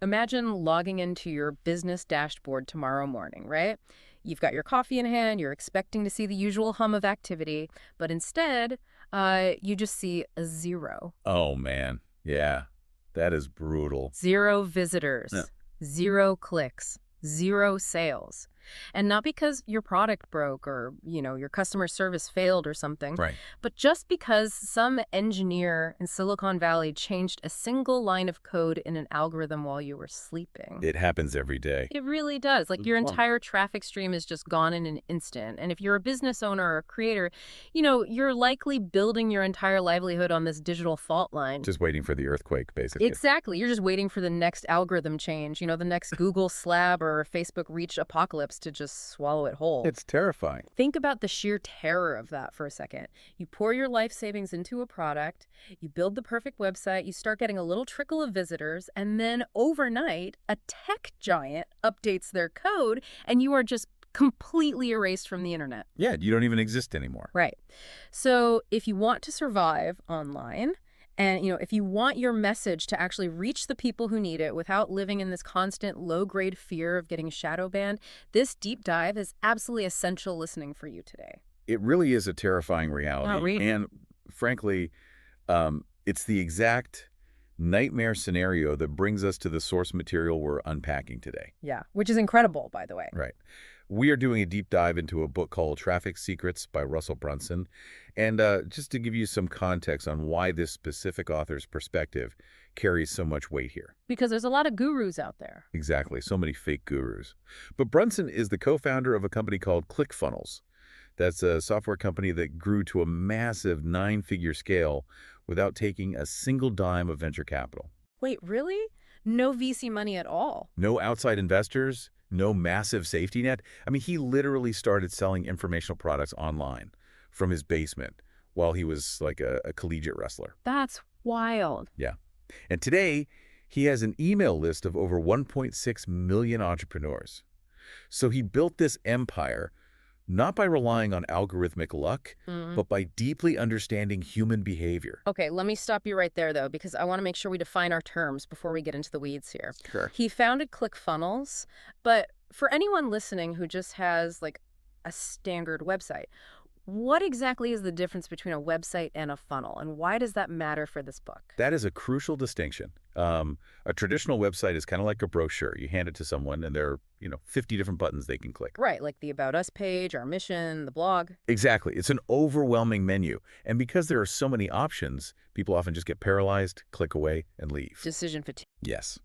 Imagine logging into your business dashboard tomorrow morning, right? You've got your coffee in hand, you're expecting to see the usual hum of activity, but instead, you just see a zero. Oh, man. Yeah, that is brutal. Zero Yeah. visitors, zero clicks, zero sales. And not because your product broke or, your customer service failed or something, Right. but just because some engineer in Silicon Valley changed a single line of code in an algorithm while you were sleeping. It happens every day. It really does. Like your Well, entire traffic stream is just gone in an instant. And if you're a business owner or a creator, you're likely building your entire livelihood on this digital fault line. just waiting for the earthquake, basically. Exactly. You're just waiting for the next algorithm change, the next Google slab or Facebook reach apocalypse to just swallow it whole. It's terrifying. Think about the sheer terror of that for a second. You pour your life savings into a product, you build the perfect website, you start getting a little trickle of visitors, and then overnight, a tech giant updates their code, and you are just completely erased from the internet. Yeah, you don't even exist anymore. Right. So if you want to survive online, and if you want your message to actually reach the people who need it without living in this constant low-grade fear of getting shadow banned, this deep dive is absolutely essential listening for you today. It really is a terrifying reality. Really? And frankly, it's the exact nightmare scenario that brings us to the source material we're unpacking today. Yeah, which is incredible, by the way. Right. We are doing a deep dive into a book called Traffic Secrets by Russell Brunson. And just to give you some context on why this specific author's perspective carries so much weight here. Because there's a lot of gurus out there. Exactly. So many fake gurus. But Brunson is the co-founder of a company called ClickFunnels. That's a software company that grew to a massive 9-figure scale without taking a single dime of venture capital. Wait, really? No VC money at all? No outside investors, no massive safety net. I mean, he literally started selling informational products online from his basement while he was like a collegiate wrestler. That's wild. Yeah. And today, he has an email list of over 1.6 million entrepreneurs. So he built this empire not by relying on algorithmic luck, but by deeply understanding human behavior. Okay, let me stop you right there, though, because I want to make sure we define our terms before we get into the weeds here. Sure. He founded ClickFunnels, but for anyone listening who just has, like, a standard website, what exactly is the difference between a website and a funnel, and why does that matter for this book? That is a crucial distinction. A traditional website is kind of like a brochure. You hand it to someone, and there are, 50 different buttons they can click. Right, like the About Us page, our mission, the blog. Exactly. It's an overwhelming menu. And because there are so many options, people often just get paralyzed, click away, and leave. Decision fatigue. Yes.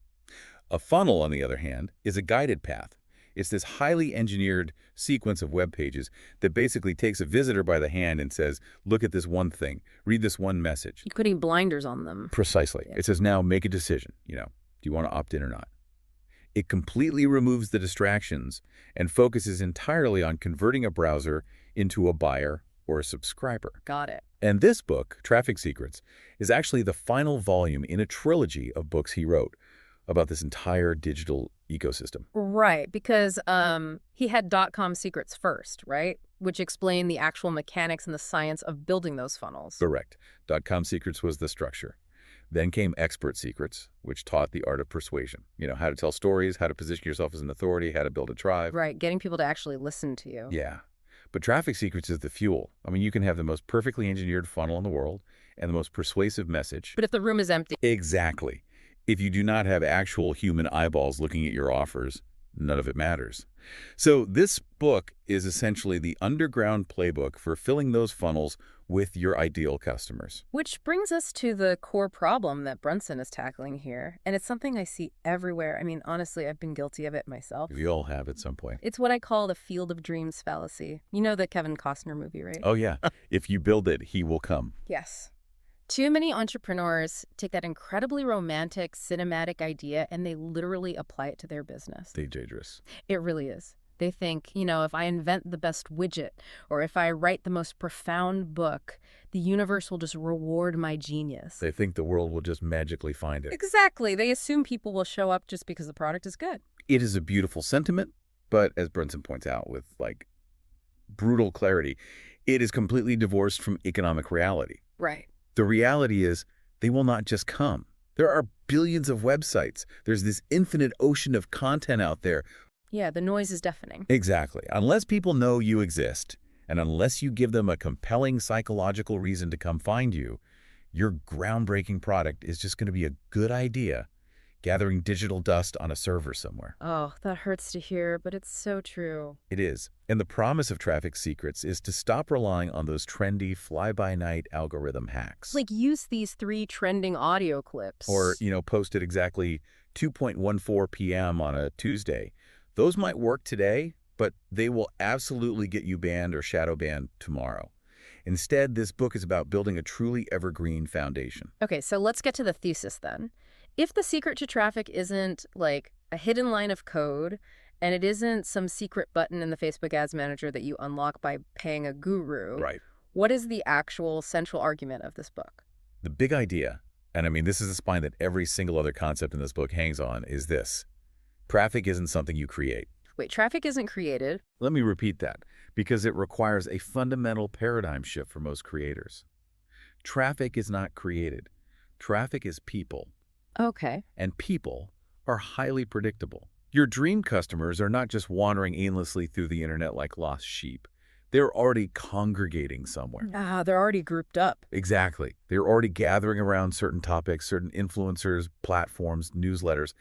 A funnel, on the other hand, is a guided path. It's this highly engineered sequence of web pages that basically takes a visitor by the hand and says, look at this one thing, read this one message. You putting blinders on them. Precisely. Yeah. It says, now make a decision. Do you want to opt in or not? It completely removes the distractions and focuses entirely on converting a browser into a buyer or a subscriber. Got it. And this book, Traffic Secrets, is actually the final volume in a trilogy of books he wrote about this entire digital ecosystem. Right, because he had .com secrets first, right? Which explain the actual mechanics and the science of building those funnels. Correct. .com Secrets was the structure. Then came Expert Secrets, which taught the art of persuasion. How to tell stories, how to position yourself as an authority, how to build a tribe. Right, getting people to actually listen to you. Yeah. But Traffic Secrets is the fuel. I mean, you can have the most perfectly engineered funnel in the world and the most persuasive message. But if the room is empty. Exactly. If you do not have actual human eyeballs looking at your offers, none of it matters. So this book is essentially the underground playbook for filling those funnels with your ideal customers. Which brings us to the core problem that Brunson is tackling here. And it's something I see everywhere. I mean, honestly, I've been guilty of it myself. We all have at some point. It's what I call the field of dreams fallacy. You know the Kevin Costner movie, right? Oh, yeah. If you build it, he will come. Yes. Too many entrepreneurs take that incredibly romantic, cinematic idea and they literally apply it to their business. They dangerous. It really is. They think, if I invent the best widget or if I write the most profound book, the universe will just reward my genius. They think the world will just magically find it. Exactly. They assume people will show up just because the product is good. It is a beautiful sentiment, but as Brunson points out with brutal clarity, it is completely divorced from economic reality. Right. The reality is they will not just come. There are billions of websites. There's this infinite ocean of content out there. Yeah, the noise is deafening. Exactly. Unless people know you exist, and unless you give them a compelling psychological reason to come find you, your groundbreaking product is just going to be a good idea gathering digital dust on a server somewhere. Oh, that hurts to hear, but it's so true. It is. And the promise of Traffic Secrets is to stop relying on those trendy fly-by-night algorithm hacks. Like, use these 3 trending audio clips. Or, post at exactly 2:14 p.m. on a Tuesday. Those might work today, but they will absolutely get you banned or shadow banned tomorrow. Instead, this book is about building a truly evergreen foundation. Okay, so let's get to the thesis then. If the secret to traffic isn't like a hidden line of code, and it isn't some secret button in the Facebook Ads Manager that you unlock by paying a guru, Right. what is the actual central argument of this book? The big idea, and I mean this is the spine that every single other concept in this book hangs on, is this. Traffic isn't something you create. Wait, traffic isn't created. Let me repeat that, because it requires a fundamental paradigm shift for most creators. Traffic is not created. Traffic is people. Okay. And people are highly predictable. Your dream customers are not just wandering aimlessly through the internet like lost sheep. They're already congregating somewhere. Ah, they're already grouped up. Exactly. They're already gathering around certain topics, certain influencers, platforms, newsletters.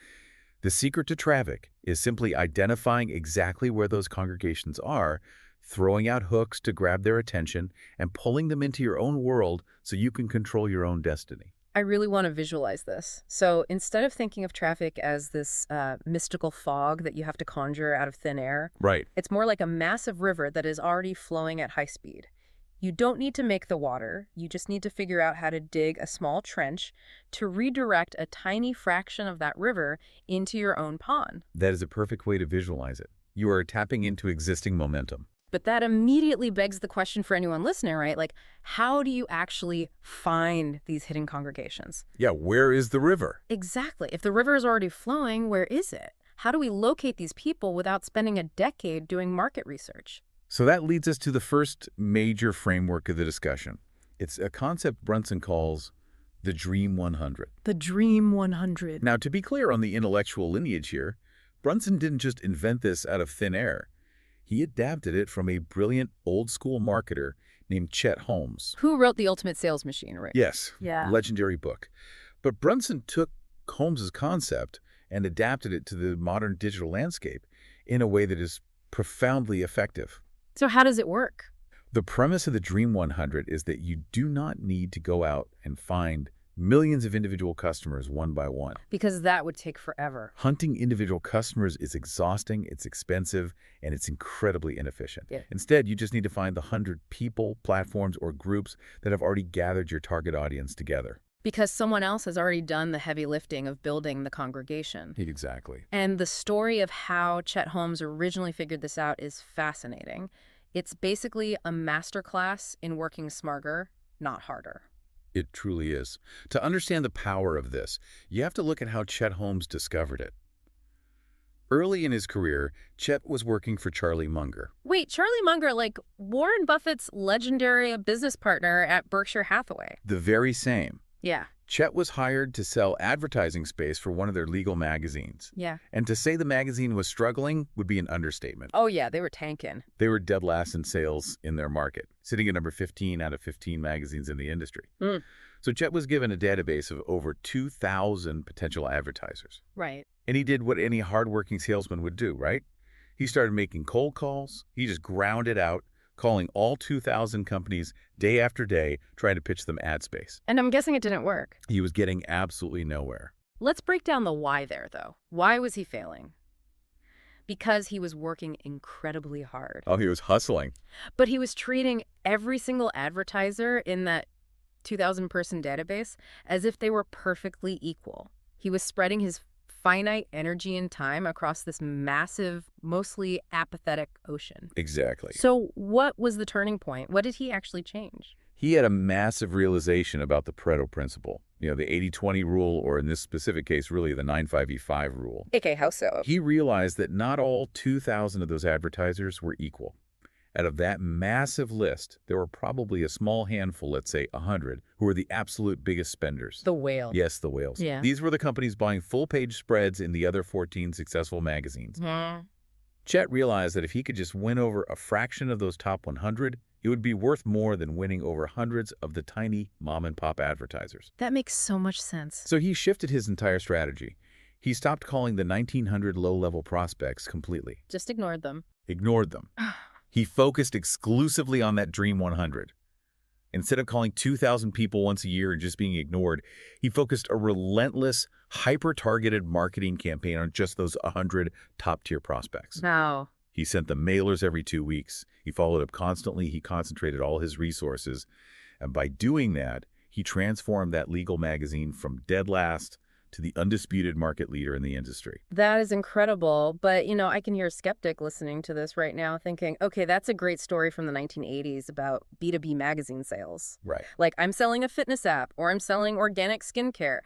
The secret to traffic is simply identifying exactly where those congregations are, throwing out hooks to grab their attention, and pulling them into your own world so you can control your own destiny. I really want to visualize this. So instead of thinking of traffic as this mystical fog that you have to conjure out of thin air, Right. it's more like a massive river that is already flowing at high speed. You don't need to make the water. You just need to figure out how to dig a small trench to redirect a tiny fraction of that river into your own pond. That is a perfect way to visualize it. You are tapping into existing momentum. But that immediately begs the question for anyone listening, right? Like, how do you actually find these hidden congregations? Yeah, where is the river? Exactly. If the river is already flowing, where is it? How do we locate these people without spending a decade doing market research? So that leads us to the first major framework of the discussion. It's a concept Brunson calls the Dream 100. The Dream 100. Now, to be clear on the intellectual lineage here, Brunson didn't just invent this out of thin air. He adapted it from a brilliant old-school marketer named Chet Holmes. Who wrote The Ultimate Sales Machine, right? Yes, Yeah. legendary book. But Brunson took Holmes's concept and adapted it to the modern digital landscape in a way that is profoundly effective. So how does it work? The premise of the Dream 100 is that you do not need to go out and find millions of individual customers one by one. Because that would take forever. Hunting individual customers is exhausting, it's expensive, and it's incredibly inefficient. Yeah. Instead, you just need to find the 100 people, platforms, or groups that have already gathered your target audience together. Because someone else has already done the heavy lifting of building the congregation. Exactly. And the story of how Chet Holmes originally figured this out is fascinating. It's basically a masterclass in working smarter, not harder. It truly is. To understand the power of this, you have to look at how Chet Holmes discovered it. Early in his career, Chet was working for Charlie Munger. Wait, Charlie Munger, like Warren Buffett's legendary business partner at Berkshire Hathaway. The very same. Yeah. Chet was hired to sell advertising space for one of their legal magazines. Yeah. And to say the magazine was struggling would be an understatement. Oh, yeah, they were tanking. They were dead last in sales in their market, sitting at number 15 out of 15 magazines in the industry. So Chet was given a database of over 2,000 potential advertisers. Right. And he did what any hardworking salesman would do, right? He started making cold calls. He just ground it out, calling all 2,000 companies day after day, trying to pitch them ad space. And I'm guessing it didn't work. He was getting absolutely nowhere. Let's break down the why there, though. Why was he failing? Because he was working incredibly hard. Oh, he was hustling. But he was treating every single advertiser in that 2,000-person database as if they were perfectly equal. He was spreading his finite energy and time across this massive, mostly apathetic ocean. Exactly. So what was the turning point? What did he actually change? He had a massive realization about the Pareto principle, the 80-20 rule, or in this specific case, really the 9-5-E-5 rule. Okay, how so? He realized that not all 2,000 of those advertisers were equal. Out of that massive list, there were probably a small handful, let's say 100, who were the absolute biggest spenders. The whale. Yes, the whales. Yeah. These were the companies buying full-page spreads in the other 14 successful magazines. Hmm. Chet realized that if he could just win over a fraction of those top 100, it would be worth more than winning over hundreds of the tiny mom-and-pop advertisers. That makes so much sense. So he shifted his entire strategy. He stopped calling the 1,900 low-level prospects completely. Just ignored them. Ignored them. He focused exclusively on that Dream 100. Instead of calling 2,000 people once a year and just being ignored, he focused a relentless, hyper-targeted marketing campaign on just those 100 top-tier prospects. Wow. He sent them mailers every 2 weeks. He followed up constantly. He concentrated all his resources. And by doing that, he transformed that legal magazine from dead last to the undisputed market leader in the industry. That is incredible. But, I can hear a skeptic listening to this right now thinking, okay, that's a great story from the 1980s about B2B magazine sales. Right. Like, I'm selling a fitness app or I'm selling organic skincare.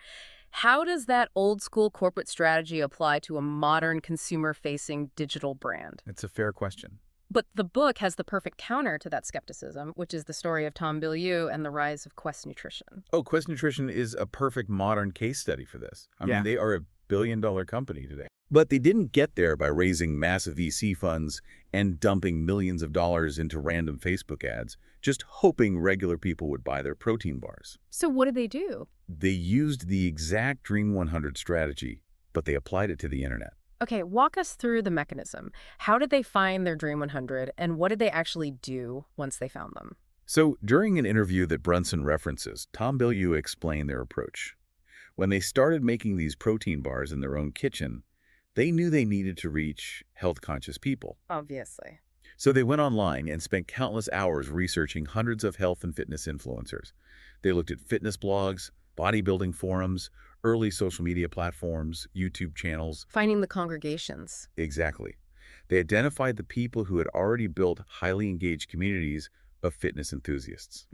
How does that old school corporate strategy apply to a modern consumer-facing digital brand? It's a fair question. But the book has the perfect counter to that skepticism, which is the story of Tom Bilyeu and the rise of Quest Nutrition. Oh, Quest Nutrition is a perfect modern case study for this. I mean, they are a billion-dollar company today. But they didn't get there by raising massive VC funds and dumping millions of dollars into random Facebook ads, just hoping regular people would buy their protein bars. So what did they do? They used the exact Dream 100 strategy, but they applied it to the internet. Okay, walk us through the mechanism. How did they find their Dream 100, and what did they actually do once they found them? So, during an interview that Brunson references, Tom Bilyeu explained their approach. When they started making these protein bars in their own kitchen, they knew they needed to reach health-conscious people. Obviously. So they went online and spent countless hours researching hundreds of health and fitness influencers. They looked at fitness blogs, bodybuilding forums, early social media platforms, YouTube channels. Finding the congregations. Exactly. They identified the people who had already built highly engaged communities of fitness enthusiasts.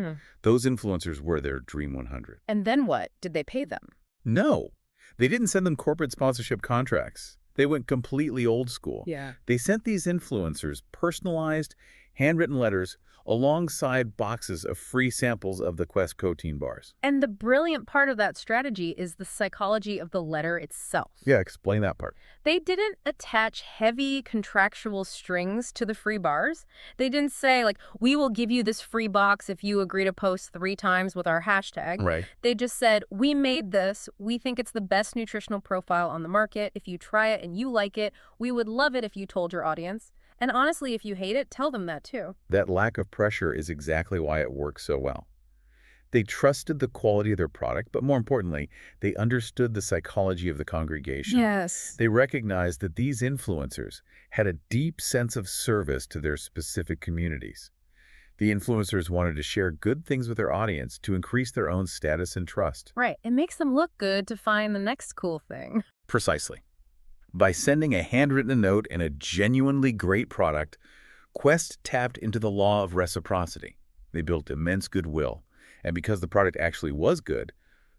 Those influencers were their Dream 100. And then what? Did they pay them? No, they didn't send them corporate sponsorship contracts. They went completely old school. Yeah. They sent these influencers personalized, handwritten letters alongside boxes of free samples of the Quest protein bars. And the brilliant part of that strategy is the psychology of the letter itself. Yeah, explain that part. They didn't attach heavy contractual strings to the free bars. They didn't say, like, we will give you this free box if you agree to post 3 times with our hashtag. Right. They just said, we made this. We think it's the best nutritional profile on the market. If you try it and you like it, we would love it if you told your audience. And honestly, if you hate it, tell them that too. That lack of pressure is exactly why it works so well. They trusted the quality of their product, but more importantly, they understood the psychology of the congregation. Yes. They recognized that these influencers had a deep sense of service to their specific communities. The influencers wanted to share good things with their audience to increase their own status and trust. Right. It makes them look good to find the next cool thing. Precisely. By sending a handwritten note and a genuinely great product, Quest tapped into the law of reciprocity. They built immense goodwill. And because the product actually was good,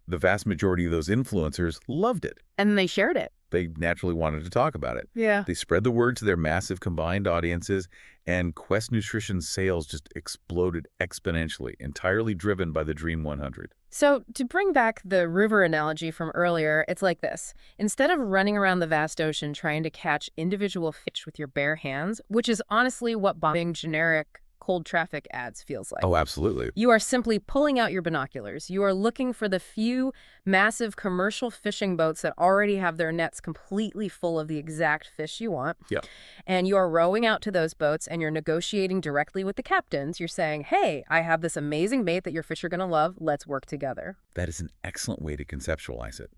the vast majority of those influencers loved it. And they shared it. They naturally wanted to talk about it. Yeah. They spread the word to their massive combined audiences, and Quest Nutrition's sales just exploded exponentially, entirely driven by the Dream 100. So to bring back the river analogy from earlier, it's like this. Instead of running around the vast ocean trying to catch individual fish with your bare hands, which is honestly what bombing generic cold traffic ads feels like. Oh, absolutely. You are simply pulling out your binoculars. You are looking for the few massive commercial fishing boats that already have their nets completely full of the exact fish you want. Yeah. And you are rowing out to those boats and you're negotiating directly with the captains. You're saying, hey, I have this amazing bait that your fish are going to love. Let's work together. That is an excellent way to conceptualize it.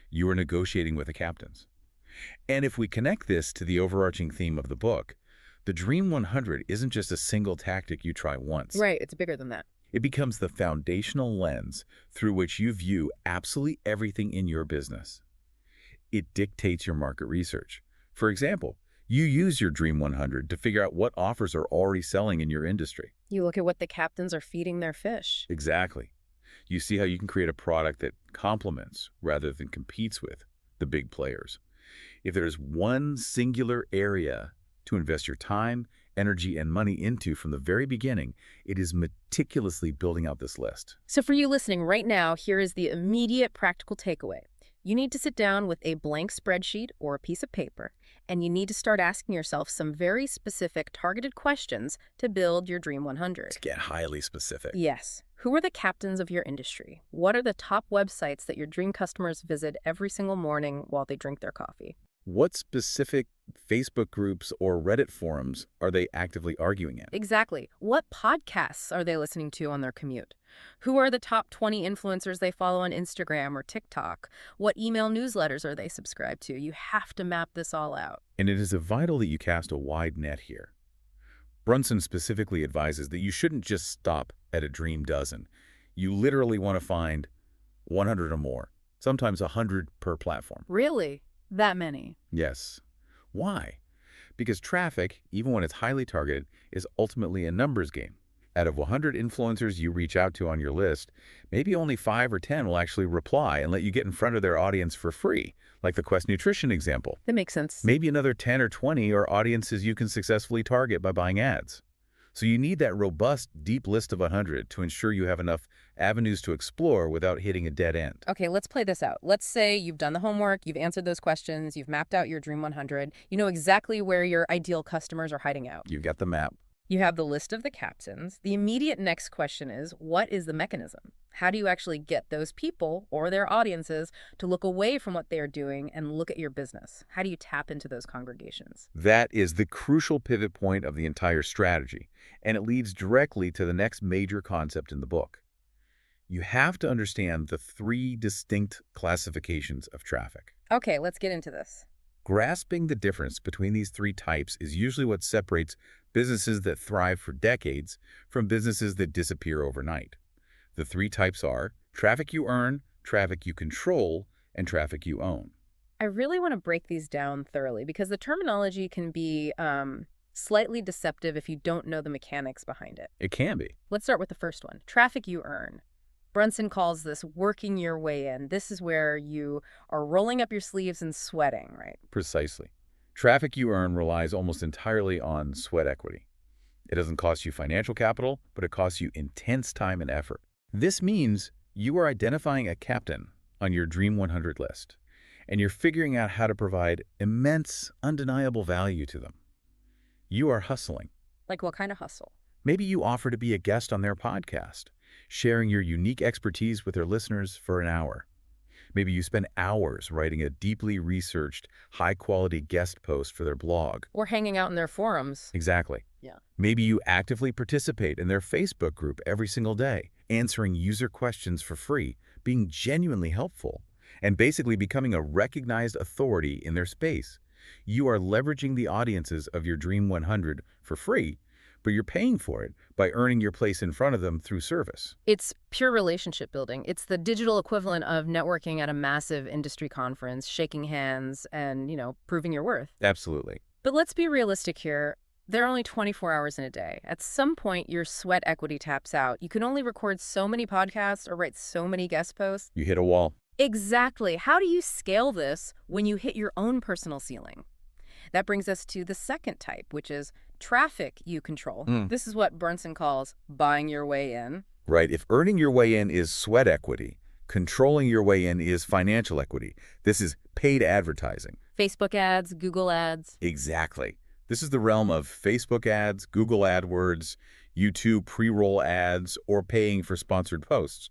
You are negotiating with the captains. And if we connect this to the overarching theme of the book, the Dream 100 isn't just a single tactic you try once. Right. It's bigger than that. It becomes the foundational lens through which you view absolutely everything in your business. It dictates your market research. For example, you use your Dream 100 to figure out what offers are already selling in your industry. You look at what the captains are feeding their fish. Exactly. You see how you can create a product that complements rather than competes with the big players. If there's one singular area to invest your time energy, and money into from the very beginning, it is meticulously building out this list. So for you listening right now, here is the immediate practical takeaway. You need to sit down with a blank spreadsheet or a piece of paper, and you need to start asking yourself some very specific, targeted questions to build your Dream 100. To get highly specific. Yes. Who are the captains of your industry? What are the top websites that your dream customers visit every single morning while they drink their coffee? What specific Facebook groups or Reddit forums are they actively arguing in? Exactly. What podcasts are they listening to on their commute? Who are the top 20 influencers they follow on Instagram or TikTok? What email newsletters are they subscribed to? You have to map this all out. And it is vital that you cast a wide net here. Brunson specifically advises that you shouldn't just stop at a dream dozen. You literally want to find 100 or more, sometimes 100 per platform. Really? That many? Yes. Why? Because traffic, even when it's highly targeted, is ultimately a numbers game. Out of 100 influencers you reach out to on your list, maybe only 5 or 10 will actually reply and let you get in front of their audience for free, like the Quest Nutrition example. That makes sense. Maybe another 10 or 20 are audiences you can successfully target by buying ads. So you need that robust, deep list of 100 to ensure you have enough avenues to explore without hitting a dead end. Okay, let's play this out. Let's say you've done the homework, you've answered those questions, you've mapped out your Dream 100, you know exactly where your ideal customers are hiding out. You've got the map. You have the list of the captains. The immediate next question is, what is the mechanism? How do you actually get those people or their audiences to look away from what they are doing and look at your business? How do you tap into those congregations? That is the crucial pivot point of the entire strategy, and it leads directly to the next major concept in the book. You have to understand the 3 distinct classifications of traffic. Okay, let's get into this. Grasping the difference between these 3 types is usually what separates businesses that thrive for decades from businesses that disappear overnight. The 3 types are traffic you earn, traffic you control, and traffic you own. I really want to break these down thoroughly because the terminology can be slightly deceptive if you don't know the mechanics behind it. It can be. Let's start with the first one, traffic you earn. Brunson calls this working your way in. This is where you are rolling up your sleeves and sweating, right? Precisely. Traffic you earn relies almost entirely on sweat equity. It doesn't cost you financial capital, but it costs you intense time and effort. This means you are identifying a captain on your Dream 100 list, and you're figuring out how to provide immense, undeniable value to them. You are hustling. Like what kind of hustle? Maybe you offer to be a guest on their podcast, sharing your unique expertise with their listeners for an hour. Maybe you spend hours writing a deeply researched, high-quality guest post for their blog. Or hanging out in their forums. Exactly. Yeah. Maybe you actively participate in their Facebook group every single day, answering user questions for free, being genuinely helpful, and basically becoming a recognized authority in their space. You are leveraging the audiences of your Dream 100 for free, but you're paying for it by earning your place in front of them through service. It's pure relationship building. It's the digital equivalent of networking at a massive industry conference, shaking hands and, proving your worth. Absolutely. But let's be realistic here. There are only 24 hours in a day. At some point, your sweat equity taps out. You can only record so many podcasts or write so many guest posts. You hit a wall. Exactly. How do you scale this when you hit your own personal ceiling? That brings us to the second type, which is traffic you control. This is what Brunson calls buying your way in. Right. If earning your way in is sweat equity, controlling your way in is financial equity. This is paid advertising. Facebook ads, Google ads. Exactly. This is the realm of Facebook ads, Google AdWords, YouTube pre-roll ads, or paying for sponsored posts.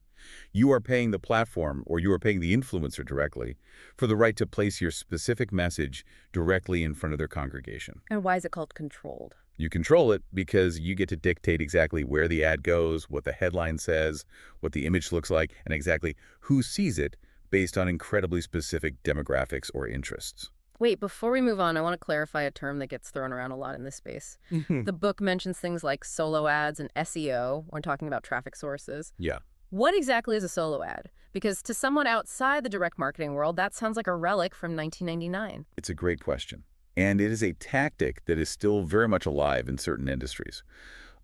You are paying the platform, or you are paying the influencer directly, for the right to place your specific message directly in front of their congregation. And why is it called controlled? You control it because you get to dictate exactly where the ad goes, what the headline says, what the image looks like, and exactly who sees it based on incredibly specific demographics or interests. Wait, before we move on, I want to clarify a term that gets thrown around a lot in this space. The book mentions things like solo ads and SEO when talking about traffic sources. Yeah. What exactly is a solo ad? Because to someone outside the direct marketing world, that sounds like a relic from 1999. It's a great question. And it is a tactic that is still very much alive in certain industries.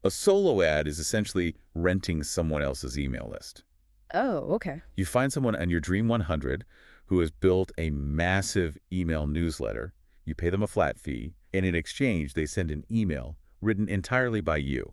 A solo ad is essentially renting someone else's email list. Oh, okay. You find someone on your Dream 100 who has built a massive email newsletter. You pay them a flat fee, and in exchange, they send an email written entirely by you,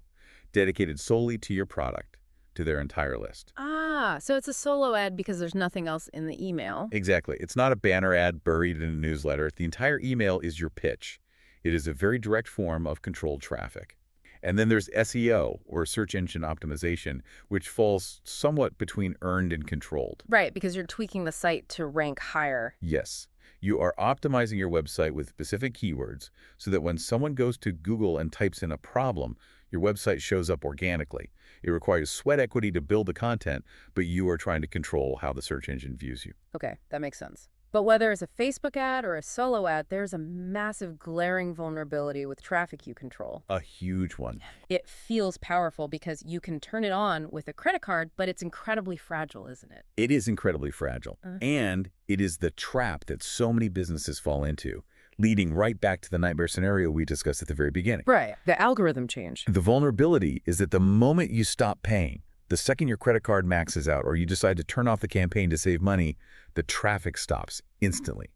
dedicated solely to your product, to their entire list. Ah, so it's a solo ad because there's nothing else in the email. Exactly. It's not a banner ad buried in a newsletter. The entire email is your pitch. It is a very direct form of controlled traffic. And then there's SEO, or search engine optimization, which falls somewhat between earned and controlled. Right, because you're tweaking the site to rank higher. Yes, you are optimizing your website with specific keywords so that when someone goes to Google and types in a problem, your website shows up organically. It requires sweat equity to build the content, but you are trying to control how the search engine views you. Okay, that makes sense. But whether it's a Facebook ad or a solo ad, there's a massive glaring vulnerability with traffic you control. A huge one. It feels powerful because you can turn it on with a credit card, but it's incredibly fragile, isn't it? It is incredibly fragile. And it is the trap that so many businesses fall into, leading right back to the nightmare scenario we discussed at the very beginning. Right. The algorithm change. The vulnerability is that the moment you stop paying, the second your credit card maxes out or you decide to turn off the campaign to save money, the traffic stops instantly.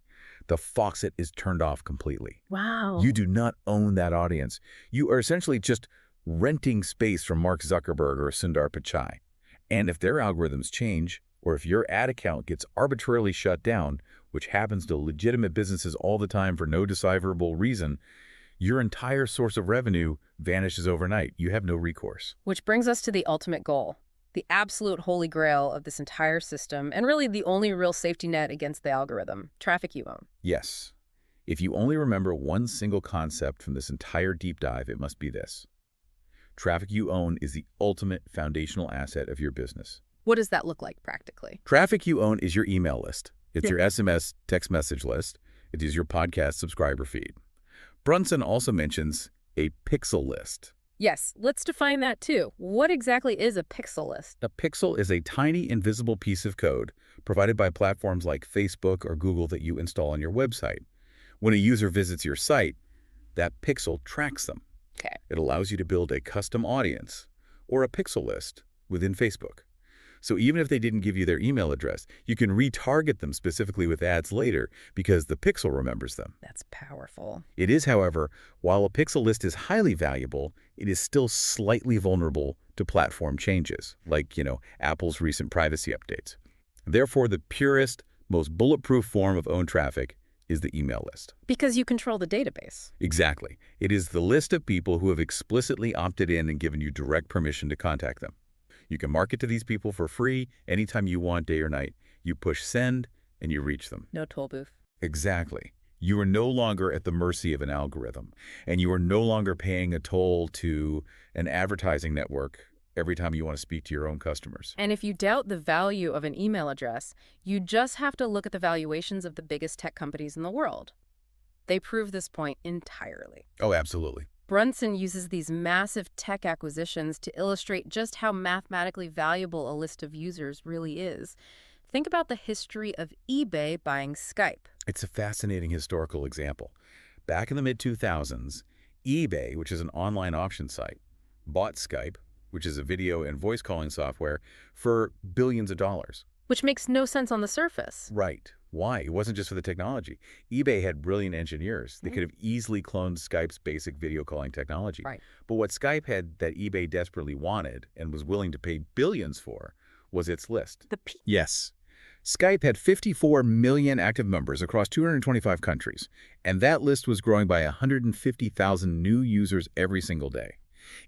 The faucet is turned off completely. Wow. You do not own that audience. You are essentially just renting space from Mark Zuckerberg or Sundar Pichai. And if their algorithms change, or if your ad account gets arbitrarily shut down, which happens to legitimate businesses all the time for no decipherable reason, your entire source of revenue vanishes overnight. You have no recourse. Which brings us to the ultimate goal, the absolute holy grail of this entire system, and really the only real safety net against the algorithm, traffic you own. Yes. If you only remember one single concept from this entire deep dive, it must be this. Traffic you own is the ultimate foundational asset of your business. What does that look like practically? Traffic you own is your email list. It's your SMS text message list. It is your podcast subscriber feed. Brunson also mentions a pixel list. Yes, let's define that too. What exactly is a pixel list? A pixel is a tiny invisible piece of code provided by platforms like Facebook or Google that you install on your website. When a user visits your site, that pixel tracks them. Okay. It allows you to build a custom audience or a pixel list within Facebook. So even if they didn't give you their email address, you can retarget them specifically with ads later because the pixel remembers them. That's powerful. It is, however, while a pixel list is highly valuable, it is still slightly vulnerable to platform changes, like, Apple's recent privacy updates. Therefore, the purest, most bulletproof form of owned traffic is the email list. Because you control the database. Exactly. It is the list of people who have explicitly opted in and given you direct permission to contact them. You can market to these people for free anytime you want, day or night. You push send, and you reach them. No toll booth. Exactly. You are no longer at the mercy of an algorithm, and you are no longer paying a toll to an advertising network every time you want to speak to your own customers. And if you doubt the value of an email address, you just have to look at the valuations of the biggest tech companies in the world. They prove this point entirely. Oh, absolutely. Brunson uses these massive tech acquisitions to illustrate just how mathematically valuable a list of users really is. Think about the history of eBay buying Skype. It's a fascinating historical example. Back in the mid-2000s, eBay, which is an online auction site, bought Skype, which is a video and voice calling software, for billions of dollars. Which makes no sense on the surface. Right. Why? It wasn't just for the technology. eBay had brilliant engineers. They could have easily cloned Skype's basic video calling technology. Right. But what Skype had that eBay desperately wanted and was willing to pay billions for was its list. Yes. Skype had 54 million active members across 225 countries, and that list was growing by 150,000 new users every single day.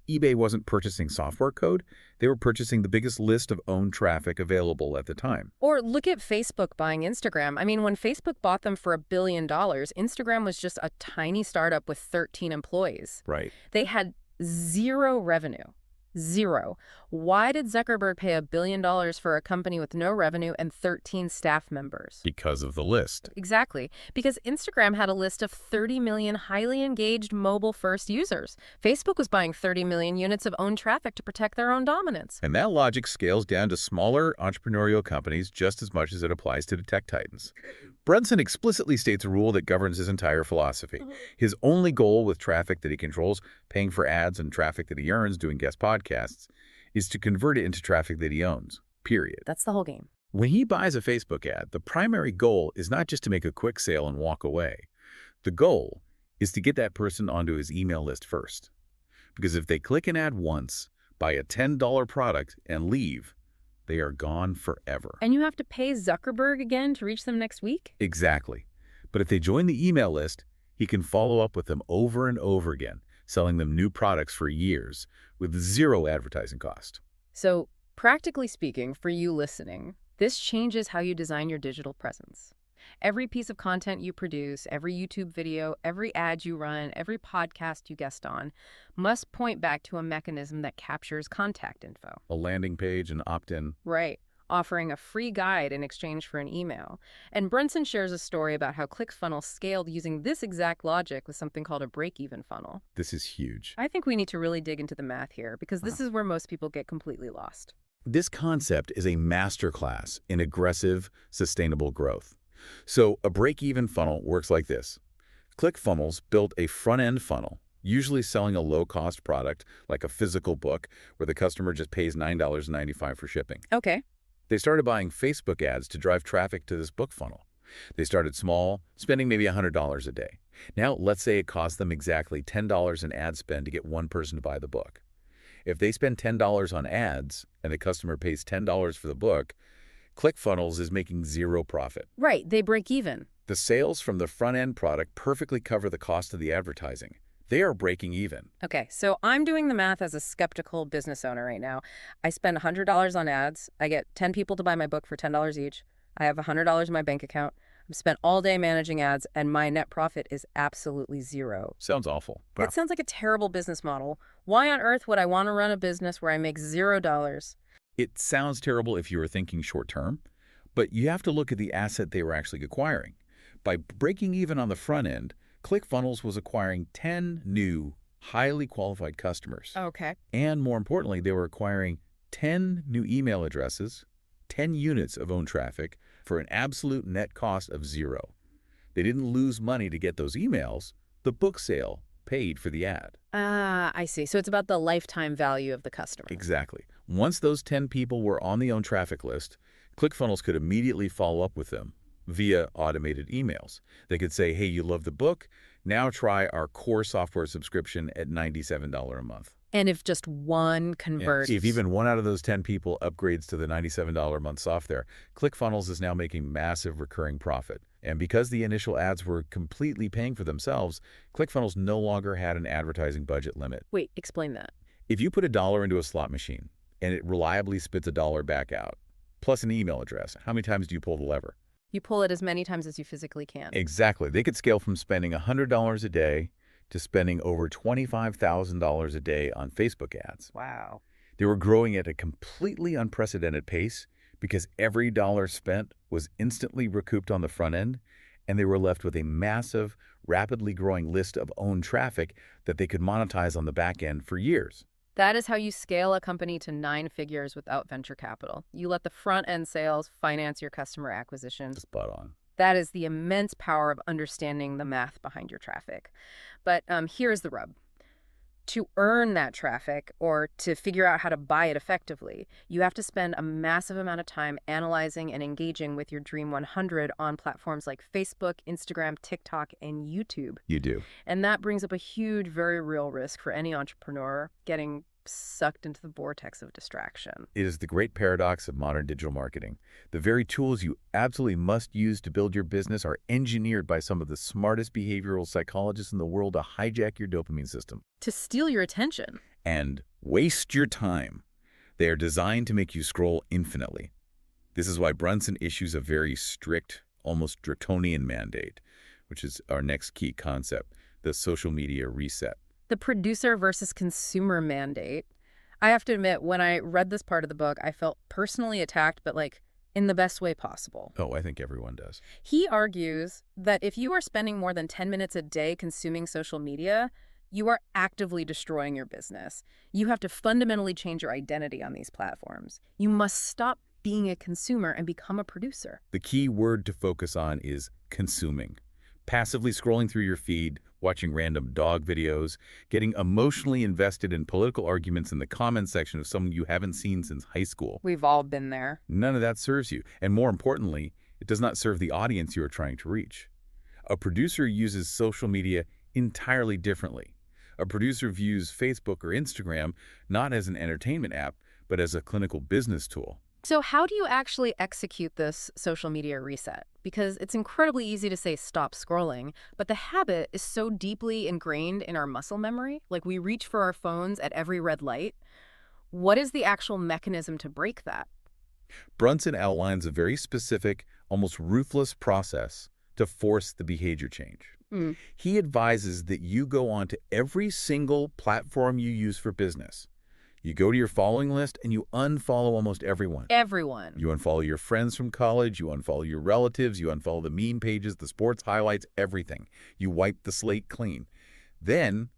eBay wasn't purchasing software code. They were purchasing the biggest list of owned traffic available at the time. Or look at Facebook buying Instagram. I mean, when Facebook bought them for $1 billion, Instagram was just a tiny startup with 13 employees. Right. They had zero revenue. Zero. Why did Zuckerberg pay $1 billion for a company with no revenue and 13 staff members? Because of the list. Exactly. Because Instagram had a list of 30 million highly engaged mobile-first users. Facebook was buying 30 million units of owned traffic to protect their own dominance. And that logic scales down to smaller entrepreneurial companies just as much as it applies to the tech titans. Brunson explicitly states a rule that governs his entire philosophy. His only goal with traffic that he controls, paying for ads and traffic that he earns doing guest podcasts, is to convert it into traffic that he owns, period. That's the whole game. When he buys a Facebook ad, the primary goal is not just to make a quick sale and walk away. The goal is to get that person onto his email list first. Because if they click an ad once, buy a $10 product, and leave, they are gone forever. And you have to pay Zuckerberg again to reach them next week? Exactly. But if they join the email list, he can follow up with them over and over again, selling them new products for years with zero advertising cost. So, practically speaking, for you listening, this changes how you design your digital presence. Every piece of content you produce, every YouTube video, every ad you run, every podcast you guest on must point back to a mechanism that captures contact info. A landing page and opt-in. Right, offering a free guide in exchange for an email. And Brunson shares a story about how ClickFunnels scaled using this exact logic with something called a break-even funnel. This is huge. I think we need to really dig into the math here because this is where most people get completely lost. This concept is a masterclass in aggressive, sustainable growth. So a break-even funnel works like this. ClickFunnels built a front-end funnel, usually selling a low-cost product like a physical book where the customer just pays $9.95 for shipping. Okay. They started buying Facebook ads to drive traffic to this book funnel. They started small, spending maybe $100 a day. Now, let's say it costs them exactly $10 in ad spend to get one person to buy the book. If they spend $10 on ads and the customer pays $10 for the book, ClickFunnels is making zero profit. Right, they break even. The sales from the front-end product perfectly cover the cost of the advertising. They are breaking even. Okay, so I'm doing the math as a skeptical business owner right now. I spend $100 on ads. I get 10 people to buy my book for $10 each. I have $100 in my bank account. I've spent all day managing ads, and my net profit is absolutely zero. Sounds awful. That sounds like a terrible business model. Why on earth would I want to run a business where I make $0? It sounds terrible if you were thinking short-term, but you have to look at the asset they were actually acquiring. By breaking even on the front end, ClickFunnels was acquiring 10 new, highly qualified customers. Okay. And more importantly, they were acquiring 10 new email addresses, 10 units of owned traffic for an absolute net cost of zero. They didn't lose money to get those emails. The book sale paid for the ad. Ah, I see. So it's about the lifetime value of the customer. Exactly. Once those 10 people were on the owned traffic list, ClickFunnels could immediately follow up with them via automated emails. They could say, hey, you love the book? Now try our core software subscription at $97 a month. And if just one converts... If even one out of those 10 people upgrades to the $97 a month software, ClickFunnels is now making massive recurring profit. And because the initial ads were completely paying for themselves, ClickFunnels no longer had an advertising budget limit. Wait, explain that. If you put $1 into a slot machine and it reliably spits $1 back out, plus an email address, how many times do you pull the lever? You pull it as many times as you physically can. Exactly. They could scale from spending $100 a day to spending over $25,000 a day on Facebook ads. Wow. They were growing at a completely unprecedented pace because every dollar spent was instantly recouped on the front end, and they were left with a massive, rapidly growing list of owned traffic that they could monetize on the back end for years. That is how you scale a company to 9 figures without venture capital. You let the front-end sales finance your customer acquisition. Spot on. That is the immense power of understanding the math behind your traffic. But here's the rub. To earn that traffic or to figure out how to buy it effectively, you have to spend a massive amount of time analyzing and engaging with your Dream 100 on platforms like Facebook, Instagram, TikTok, and YouTube. You do. And that brings up a huge, very real risk for any entrepreneur getting sucked into the vortex of distraction. It is the great paradox of modern digital marketing. The very tools you absolutely must use to build your business are engineered by some of the smartest behavioral psychologists in the world to hijack your dopamine system. To steal your attention. And waste your time. They are designed to make you scroll infinitely. This is why Brunson issues a very strict, almost draconian mandate, which is our next key concept, the social media reset. The producer versus consumer mandate. I have to admit, when I read this part of the book, I felt personally attacked, but like in the best way possible. Oh, I think everyone does. He argues that if you are spending more than 10 minutes a day consuming social media, you are actively destroying your business. You have to fundamentally change your identity on these platforms. You must stop being a consumer and become a producer. The key word to focus on is consuming. Passively scrolling through your feed, watching random dog videos, getting emotionally invested in political arguments in the comments section of someone you haven't seen since high school. We've all been there. None of that serves you. And more importantly, it does not serve the audience you are trying to reach. A producer uses social media entirely differently. A producer views Facebook or Instagram not as an entertainment app, but as a clinical business tool. So how do you actually execute this social media reset? Because it's incredibly easy to say stop scrolling, but the habit is so deeply ingrained in our muscle memory. Like we reach for our phones at every red light. What is the actual mechanism to break that? Brunson outlines a very specific, almost ruthless process to force the behavior change. Mm. He advises that you go onto every single platform you use for business. You go to your following list and you unfollow almost everyone. Everyone. You unfollow your friends from college, you unfollow your relatives, you unfollow the meme pages, the sports highlights, everything. You wipe the slate clean. Then,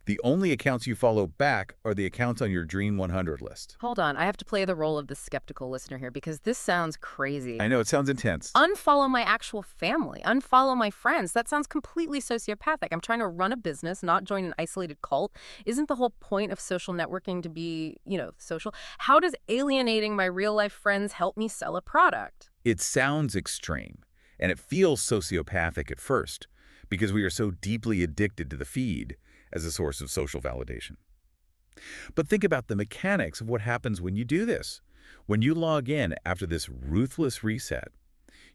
the only accounts you follow back are the accounts on your Dream 100 list. Hold on, I have to play the role of the skeptical listener here because this sounds crazy. I know, it sounds intense. Unfollow my actual family, unfollow my friends. That sounds completely sociopathic. I'm trying to run a business, not join an isolated cult. Isn't the whole point of social networking to be, social? How does alienating my real life friends help me sell a product? It sounds extreme, and it feels sociopathic at first because we are so deeply addicted to the feed as a source of social validation. But think about the mechanics of what happens when you do this. When you log in after this ruthless reset,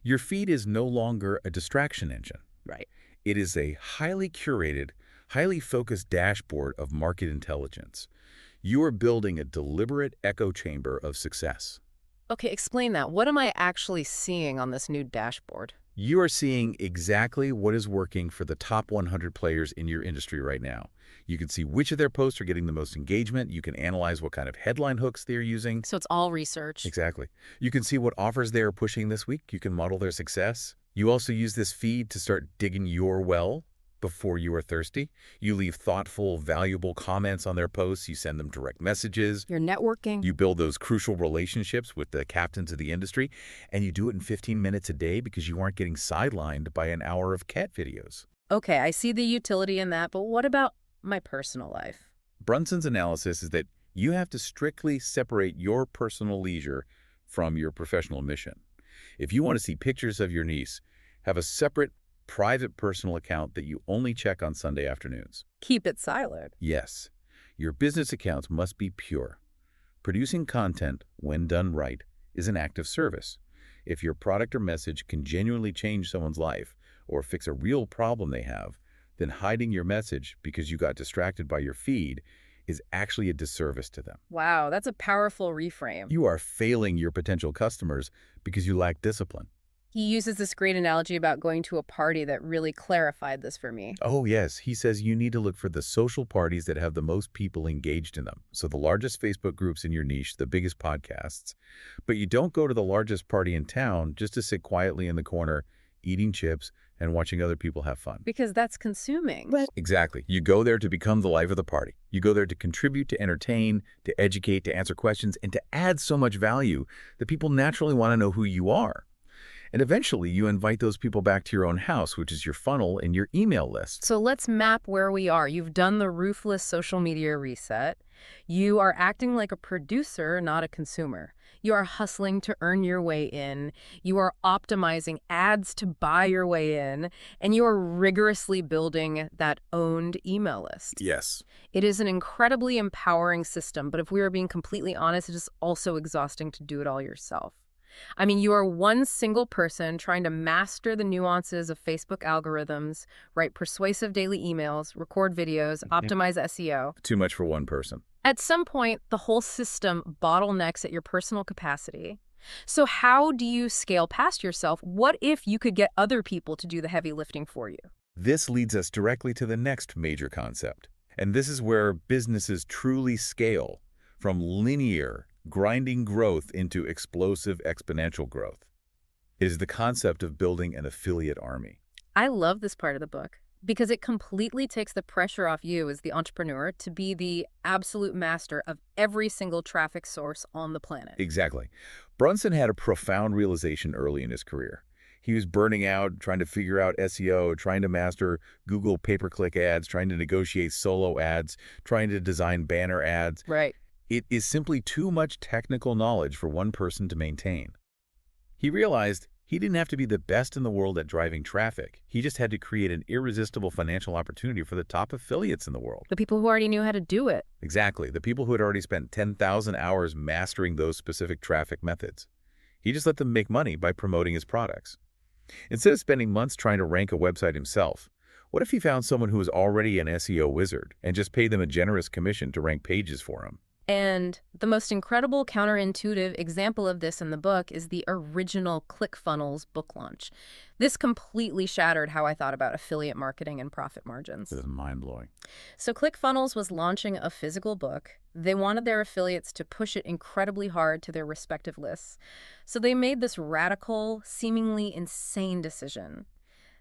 your feed is no longer a distraction engine. Right. It is a highly curated, highly focused dashboard of market intelligence. You are building a deliberate echo chamber of success. Okay, explain that. What am I actually seeing on this new dashboard? You are seeing exactly what is working for the top 100 players in your industry right now. You can see which of their posts are getting the most engagement. You can analyze what kind of headline hooks they're using. So it's all research. Exactly. You can see what offers they are pushing this week. You can model their success. You also use this feed to start digging your well before you are thirsty. You leave thoughtful, valuable comments on their posts. You send them direct messages. You're networking. You build those crucial relationships with the captains of the industry, and you do it in 15 minutes a day because you aren't getting sidelined by an hour of cat videos. Okay, I see the utility in that, but what about my personal life? Brunson's analysis is that you have to strictly separate your personal leisure from your professional mission. If you want to see pictures of your niece, have a separate private personal account that you only check on Sunday afternoons. Keep it siloed. Yes, your business accounts must be pure. Producing content, when done right, is an act of service. If your product or message can genuinely change someone's life or fix a real problem they have, then hiding your message because you got distracted by your feed is actually a disservice to them. Wow, that's a powerful reframe. You are failing your potential customers because you lack discipline. He uses this great analogy about going to a party that really clarified this for me. Oh, yes. He says you need to look for the social parties that have the most people engaged in them. So the largest Facebook groups in your niche, the biggest podcasts. But you don't go to the largest party in town just to sit quietly in the corner, eating chips and watching other people have fun. Because that's consuming. Exactly. You go there to become the life of the party. You go there to contribute, to entertain, to educate, to answer questions, and to add so much value that people naturally want to know who you are. And eventually, you invite those people back to your own house, which is your funnel and your email list. So let's map where we are. You've done the ruthless social media reset. You are acting like a producer, not a consumer. You are hustling to earn your way in. You are optimizing ads to buy your way in. And you are rigorously building that owned email list. Yes. It is an incredibly empowering system, but if we are being completely honest, it is also exhausting to do it all yourself. I mean, you are one single person trying to master the nuances of Facebook algorithms, write persuasive daily emails, record videos, optimize SEO. Too much for one person. At some point, the whole system bottlenecks at your personal capacity. So how do you scale past yourself? What if you could get other people to do the heavy lifting for you? This leads us directly to the next major concept. And this is where businesses truly scale from linear, grinding growth into explosive exponential growth. It is the concept of building an affiliate army. I love this part of the book because it completely takes the pressure off you as the entrepreneur to be the absolute master of every single traffic source on the planet. Exactly. Brunson had a profound realization early in his career. He was burning out, trying to figure out SEO, trying to master Google pay-per-click ads, trying to negotiate solo ads, trying to design banner ads. Right. It is simply too much technical knowledge for one person to maintain. He realized He didn't have to be the best in the world at driving traffic. He just had to create an irresistible financial opportunity for the top affiliates in the world. The people who already knew how to do it. Exactly, the people who had already spent 10,000 hours mastering those specific traffic methods. He just let them make money by promoting his products. Instead of spending months trying to rank a website himself, what if he found someone who was already an SEO wizard and just paid them a generous commission to rank pages for him? And the most incredible counterintuitive example of this in the book is the original ClickFunnels book launch. This completely shattered how I thought about affiliate marketing and profit margins. This is mind-blowing. So ClickFunnels was launching a physical book. They wanted their affiliates to push it incredibly hard to their respective lists. So they made this radical, seemingly insane decision.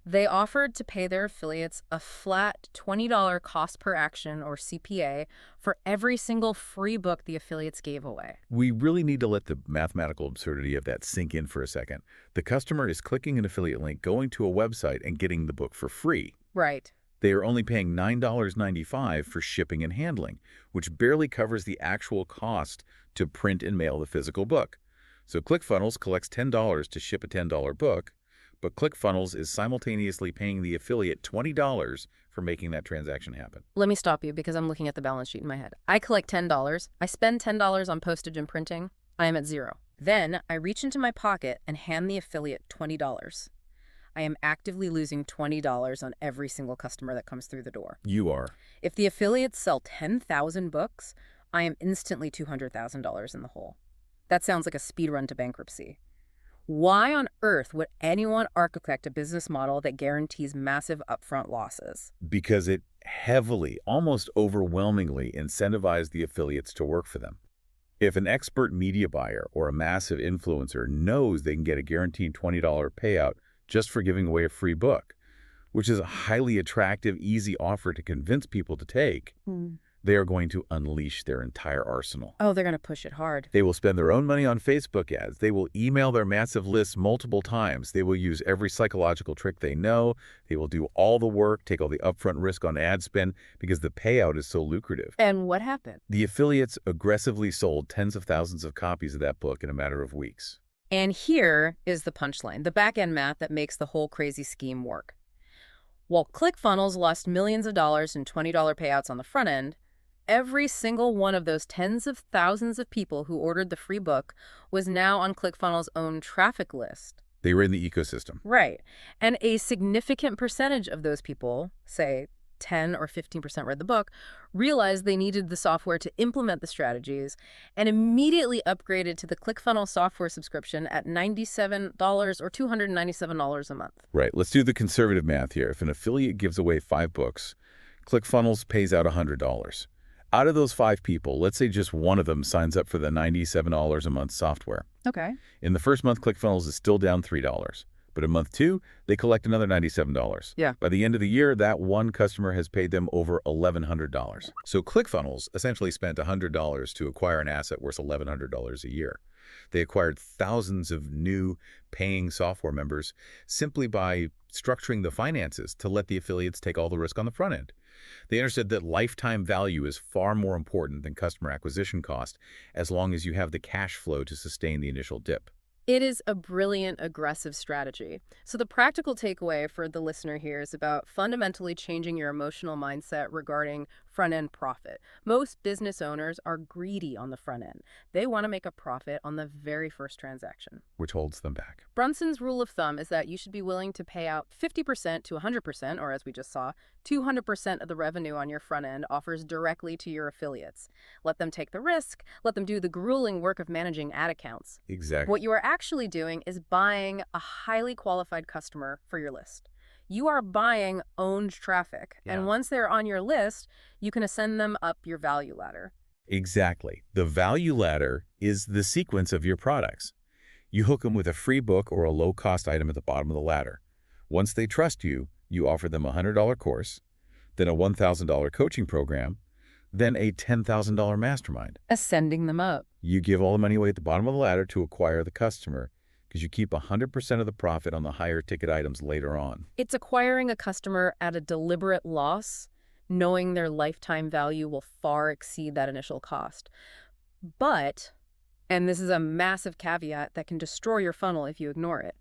They offered to pay their affiliates a flat $20 cost per action, or CPA, for every single free book the affiliates gave away. We really need to let the mathematical absurdity of that sink in for a second. The customer is clicking an affiliate link, going to a website, and getting the book for free. Right. They are only paying $9.95 for shipping and handling, which barely covers the actual cost to print and mail the physical book. So ClickFunnels collects $10 to ship a $10 book, but ClickFunnels is simultaneously paying the affiliate $20 for making that transaction happen. Let me stop you because I'm looking at the balance sheet in my head. I collect $10. I spend $10 on postage and printing. I am at zero. Then I reach into my pocket and hand the affiliate $20. I am actively losing $20 on every single customer that comes through the door. You are. If the affiliates sell 10,000 books, I am instantly $200,000 in the hole. That sounds like a speed run to bankruptcy. Why on earth would anyone architect a business model that guarantees massive upfront losses? Because it heavily, almost overwhelmingly, incentivized the affiliates to work for them. If an expert media buyer or a massive influencer knows they can get a guaranteed $20 payout just for giving away a free book, which is a highly attractive, easy offer to convince people to take, they are going to unleash their entire arsenal. Oh, they're going to push it hard. They will spend their own money on Facebook ads. They will email their massive lists multiple times. They will use every psychological trick they know. They will do all the work, take all the upfront risk on ad spend because the payout is so lucrative. And what happened? The affiliates aggressively sold tens of thousands of copies of that book in a matter of weeks. And here is the punchline, the back-end math that makes the whole crazy scheme work. While ClickFunnels lost millions of dollars in $20 payouts on the front end, every single one of those tens of thousands of people who ordered the free book was now on ClickFunnels' own traffic list. They were in the ecosystem. Right. And a significant percentage of those people, say 10 or 15% read the book, realized they needed the software to implement the strategies and immediately upgraded to the ClickFunnels software subscription at $97 or $297 a month. Right. Let's do the conservative math here. If an affiliate gives away 5 books, ClickFunnels pays out $100. Out of those 5 people, let's say just one of them signs up for the $97 a month software. Okay. In the first month, ClickFunnels is still down $3. But in month 2, they collect another $97. Yeah. By the end of the year, that one customer has paid them over $1,100. So ClickFunnels essentially spent $100 to acquire an asset worth $1,100 a year. They acquired thousands of new paying software members simply by structuring the finances to let the affiliates take all the risk on the front end. They understood that lifetime value is far more important than customer acquisition cost as long as you have the cash flow to sustain the initial dip. It is a brilliant, aggressive strategy. So the practical takeaway for the listener here is about fundamentally changing your emotional mindset regarding front-end profit. Most business owners are greedy on the front end. They want to make a profit on the very first transaction, Which holds them back. Brunson's rule of thumb is that you should be willing to pay out 50% to 100%, or as we just saw, 200% of the revenue on your front end offers directly to your affiliates. Let them take the risk. Let them do the grueling work of managing ad accounts. Exactly. What you are actually doing is buying a highly qualified customer for your list. You are buying owned traffic, and once they're on your list, you can ascend them up your value ladder. Exactly. The value ladder is the sequence of your products. You hook them with a free book or a low-cost item at the bottom of the ladder. Once they trust you, you offer them a $100 course, then a $1,000 coaching program, then a $10,000 mastermind. Ascending them up. You give all the money away at the bottom of the ladder to acquire the customer because you keep 100% of the profit on the higher ticket items later on. It's acquiring a customer at a deliberate loss, knowing their lifetime value will far exceed that initial cost. But, and this is a massive caveat that can destroy your funnel if you ignore it,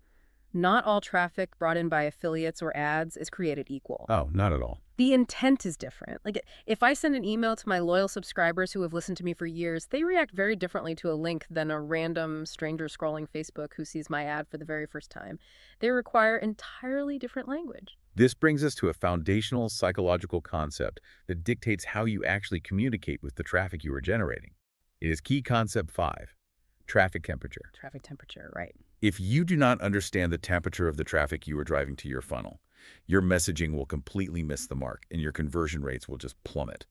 Not all traffic brought in by affiliates or ads is created equal. Oh, not at all. The intent is different. Like, if I send an email to my loyal subscribers who have listened to me for years, they react very differently to a link than a random stranger scrolling Facebook who sees my ad for the very first time. They require entirely different language. This brings us to a foundational psychological concept that dictates how you actually communicate with the traffic you are generating. It is key concept 5, traffic temperature. Traffic temperature, right. If you do not understand the temperature of the traffic you are driving to your funnel, your messaging will completely miss the mark and your conversion rates will just plummet.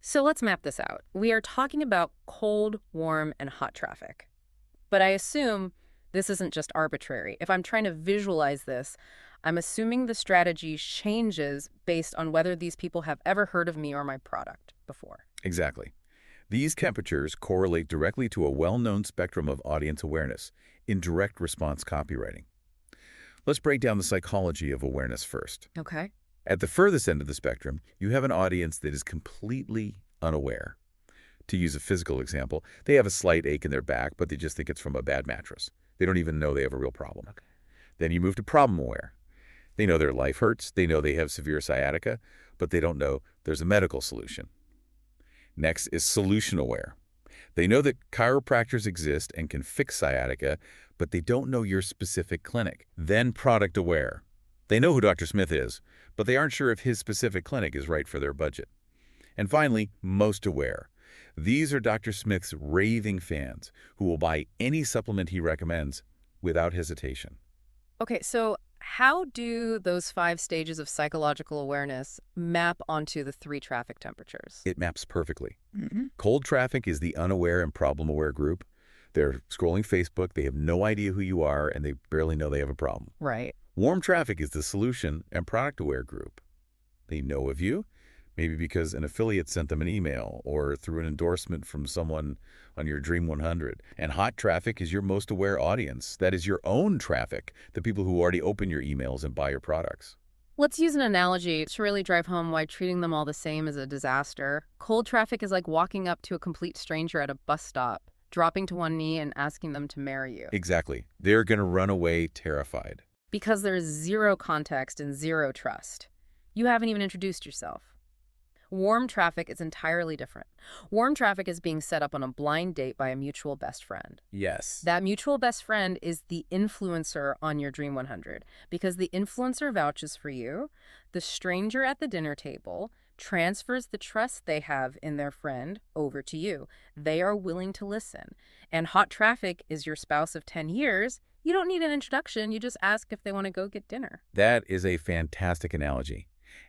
So let's map this out. We are talking about cold, warm, and hot traffic. But I assume this isn't just arbitrary. If I'm trying to visualize this, I'm assuming the strategy changes based on whether these people have ever heard of me or my product before. Exactly. These temperatures correlate directly to a well-known spectrum of audience awareness in direct response copywriting. Let's break down the psychology of awareness first. Okay. At the furthest end of the spectrum, you have an audience that is completely unaware. To use a physical example, they have a slight ache in their back, but they just think it's from a bad mattress. They don't even know they have a real problem. Okay. Then you move to problem aware. They know their life hurts, they know they have severe sciatica, but they don't know there's a medical solution. Next is solution aware. They know that chiropractors exist and can fix sciatica, but they don't know your specific clinic. Then product aware. They know who Dr. Smith is, but they aren't sure if his specific clinic is right for their budget. And finally, most aware. These are Dr. Smith's raving fans who will buy any supplement he recommends without hesitation. Okay, so how do those 5 stages of psychological awareness map onto the 3 traffic temperatures? It maps perfectly. Cold traffic is the unaware and problem-aware group. They're scrolling Facebook, they have no idea who you are, and they barely know they have a problem. Right. Warm traffic is the solution and product-aware group. They know of you, maybe because an affiliate sent them an email or through an endorsement from someone on your Dream 100. And hot traffic is your most aware audience. That is your own traffic, the people who already open your emails and buy your products. Let's use an analogy to really drive home why treating them all the same is a disaster. Cold traffic is like walking up to a complete stranger at a bus stop, dropping to one knee and asking them to marry you. Exactly. They're going to run away terrified. Because there's zero context and zero trust. You haven't even introduced yourself. Warm traffic is entirely different. Warm traffic is being set up on a blind date by a mutual best friend. Yes. That mutual best friend is the influencer on your Dream 100 because the influencer vouches for you. The stranger at the dinner table transfers the trust they have in their friend over to you. They are willing to listen. And hot traffic is your spouse of 10 years. You don't need an introduction. You just ask if they want to go get dinner. That is a fantastic analogy.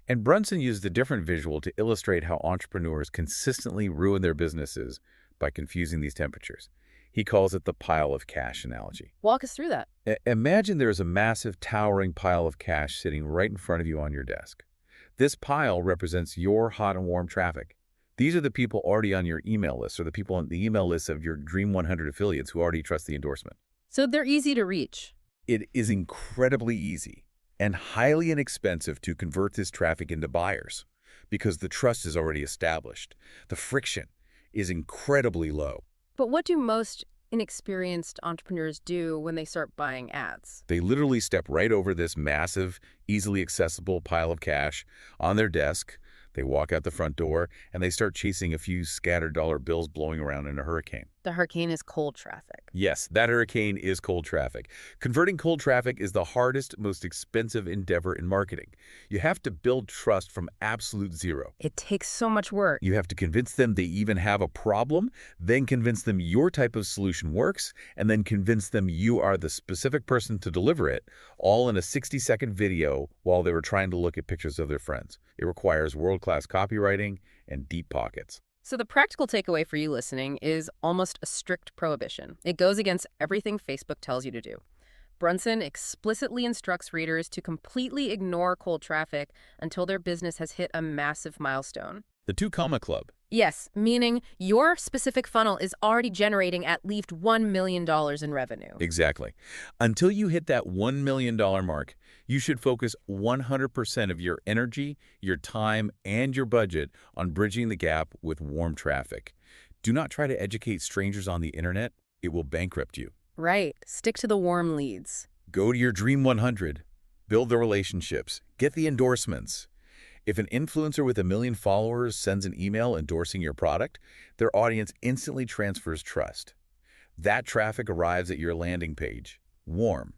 And Brunson used a different visual to illustrate how entrepreneurs consistently ruin their businesses by confusing these temperatures. He calls it the pile of cash analogy. Walk us through that. Imagine there's a massive towering pile of cash sitting right in front of you on your desk. This pile represents your hot and warm traffic. These are the people already on your email list or the people on the email list of your Dream 100 affiliates who already trust the endorsement. So they're easy to reach. It is incredibly easy and highly inexpensive to convert this traffic into buyers because the trust is already established. The friction is incredibly low. But what do most inexperienced entrepreneurs do when they start buying ads? They literally step right over this massive, easily accessible pile of cash on their desk. They walk out the front door and they start chasing a few scattered dollar bills blowing around in a hurricane. The hurricane is cold traffic. Yes, that hurricane is cold traffic. Converting cold traffic is the hardest, most expensive endeavor in marketing. You have to build trust from absolute zero. It takes so much work. You have to convince them they even have a problem, then convince them your type of solution works, and then convince them you are the specific person to deliver it, all in a 60-second video while they were trying to look at pictures of their friends. It requires world-class copywriting and deep pockets. So the practical takeaway for you listening is almost a strict prohibition. It goes against everything Facebook tells you to do. Brunson explicitly instructs readers to completely ignore cold traffic until their business has hit a massive milestone. The 2 Comma Club. Yes, meaning your specific funnel is already generating at least $1 million in revenue. Exactly. Until you hit that $1 million mark, you should focus 100% of your energy, your time, and your budget on bridging the gap with warm traffic. Do not try to educate strangers on the internet. It will bankrupt you. Right. Stick to the warm leads. Go to your Dream 100. Build the relationships. Get the endorsements. If an influencer with 1 million followers sends an email endorsing your product, their audience instantly transfers trust. That traffic arrives at your landing page, warm.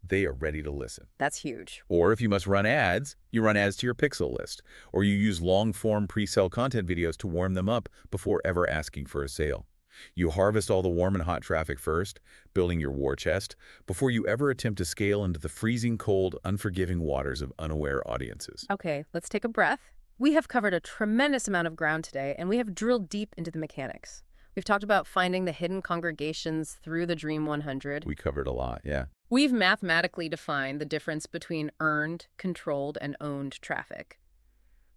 They are ready to listen. That's huge. Or if you must run ads, you run ads to your pixel list, or you use long-form pre-sale content videos to warm them up before ever asking for a sale. You harvest all the warm and hot traffic first, building your war chest, before you ever attempt to scale into the freezing cold, unforgiving waters of unaware audiences. Okay, let's take a breath. We have covered a tremendous amount of ground today, and we have drilled deep into the mechanics. We've talked about finding the hidden congregations through the Dream 100. We covered a lot, yeah. We've mathematically defined the difference between earned, controlled, and owned traffic.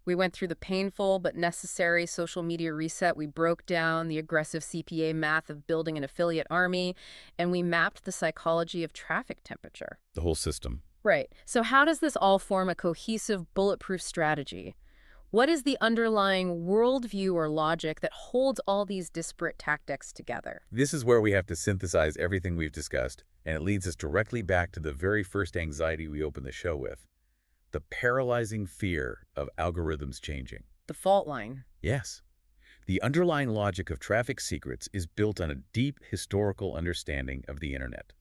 We went through the painful but necessary social media reset. We broke down the aggressive CPA math of building an affiliate army, and we mapped the psychology of traffic temperature. The whole system. Right. So how does this all form a cohesive, bulletproof strategy? What is the underlying worldview or logic that holds all these disparate tactics together? This is where we have to synthesize everything we've discussed, and it leads us directly back to the very first anxiety we opened the show with. The paralyzing fear of algorithms changing. The fault line. Yes. The underlying logic of traffic secrets is built on a deep historical understanding of the internet.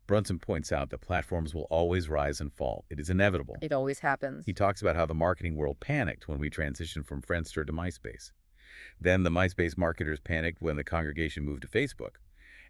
Brunson points out that platforms will always rise and fall. It is inevitable. It always happens. He talks about how the marketing world panicked when we transitioned from Friendster to MySpace. Then the MySpace marketers panicked when the congregation moved to Facebook.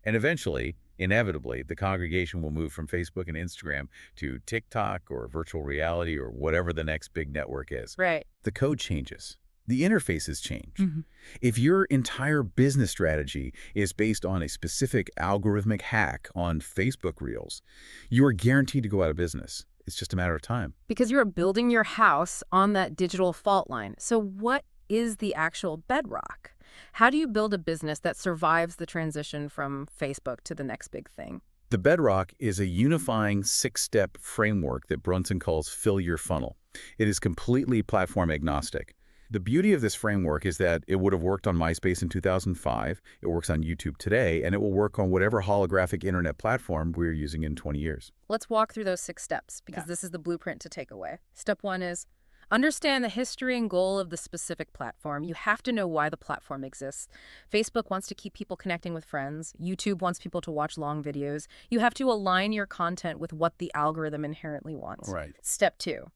And eventually, inevitably, the congregation will move from Facebook and Instagram to TikTok or virtual reality or whatever the next big network is. Right. The code changes. The interfaces change. Mm-hmm. If your entire business strategy is based on a specific algorithmic hack on Facebook Reels, you are guaranteed to go out of business. It's just a matter of time. Because you're building your house on that digital fault line. So what is the actual bedrock? How do you build a business that survives the transition from Facebook to the next big thing? The bedrock is a unifying 6-step framework that Brunson calls Fill Your Funnel. It is completely platform agnostic. The beauty of this framework is that it would have worked on MySpace in 2005, it works on YouTube today, and it will work on whatever holographic internet platform we're using in 20 years. Let's walk through those 6 steps, because this is the blueprint to take away. Step 1 is understand the history and goal of the specific platform. You have to know why the platform exists. Facebook wants to keep people connecting with friends. YouTube wants people to watch long videos. You have to align your content with what the algorithm inherently wants. Right. Step 2.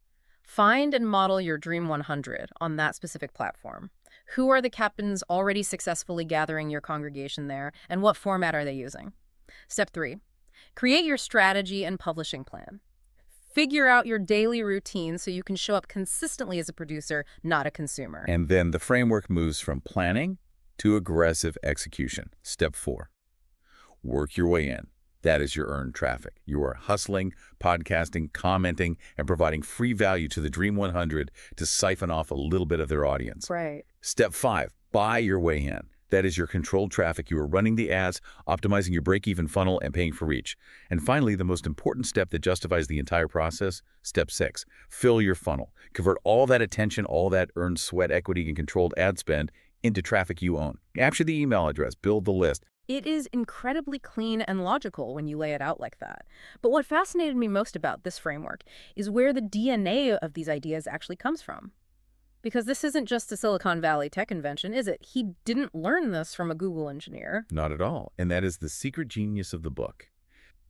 Find and model your Dream 100 on that specific platform. Who are the captains already successfully gathering your congregation there, and what format are they using? Step 3. Create your strategy and publishing plan. Figure out your daily routine so you can show up consistently as a producer, not a consumer. And then the framework moves from planning to aggressive execution. Step 4. Work your way in. That is your earned traffic. You are hustling, podcasting, commenting, and providing free value to the Dream 100 to siphon off a little bit of their audience. Right. Step 5, buy your way in. That is your controlled traffic. You are running the ads, optimizing your break-even funnel, and paying for reach. And finally, the most important step that justifies the entire process, step 6, fill your funnel. Convert all that attention, all that earned sweat equity and controlled ad spend into traffic you own. Capture the email address, build the list. It is incredibly clean and logical when you lay it out like that. But what fascinated me most about this framework is where the DNA of these ideas actually comes from. Because this isn't just a Silicon Valley tech invention, is it? He didn't learn this from a Google engineer. Not at all. And that is the secret genius of the book.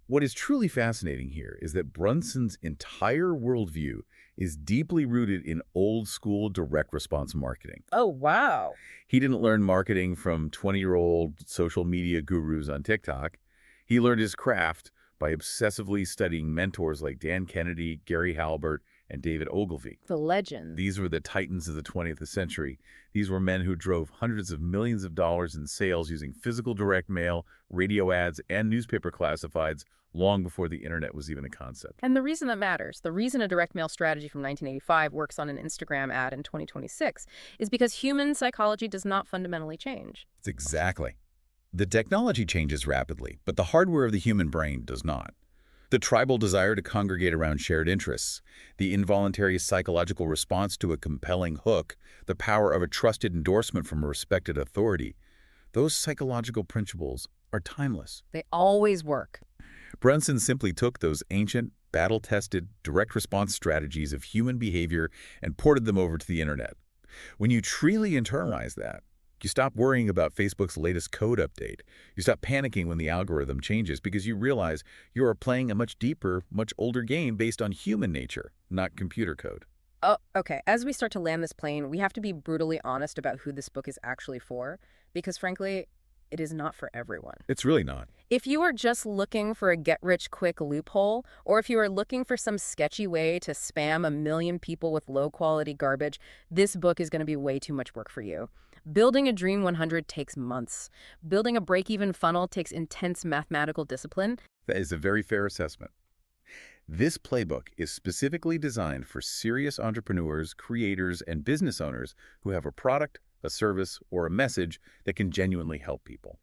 What is truly fascinating here is that Brunson's entire worldview is deeply rooted in old-school direct response marketing. Oh, wow. He didn't learn marketing from 20-year-old social media gurus on TikTok. He learned his craft by obsessively studying mentors like Dan Kennedy, Gary Halbert, and David Ogilvy. The legend. These were the titans of the 20th century. These were men who drove hundreds of millions of dollars in sales using physical direct mail, radio ads, and newspaper classifieds long before the internet was even a concept. And the reason that matters, the reason a direct mail strategy from 1985 works on an Instagram ad in 2026 is because human psychology does not fundamentally change. Exactly. The technology changes rapidly, but the hardware of the human brain does not. The tribal desire to congregate around shared interests, the involuntary psychological response to a compelling hook, the power of a trusted endorsement from a respected authority, those psychological principles are timeless. They always work. Brunson simply took those ancient, battle-tested, direct response strategies of human behavior and ported them over to the internet. When you truly internalize that, you stop worrying about Facebook's latest code update. You stop panicking when the algorithm changes because you realize you are playing a much deeper, much older game based on human nature, not computer code. Oh, okay. As we start to land this plane, we have to be brutally honest about who this book is actually for, because frankly, it is not for everyone. It's really not. If you are just looking for a get-rich-quick loophole, or if you are looking for some sketchy way to spam 1 million people with low-quality garbage, this book is going to be way too much work for you. Building a Dream 100 takes months. Building a break-even funnel takes intense mathematical discipline. That is a very fair assessment. This playbook is specifically designed for serious entrepreneurs, creators, and business owners who have a product, a service, or a message that can genuinely help people.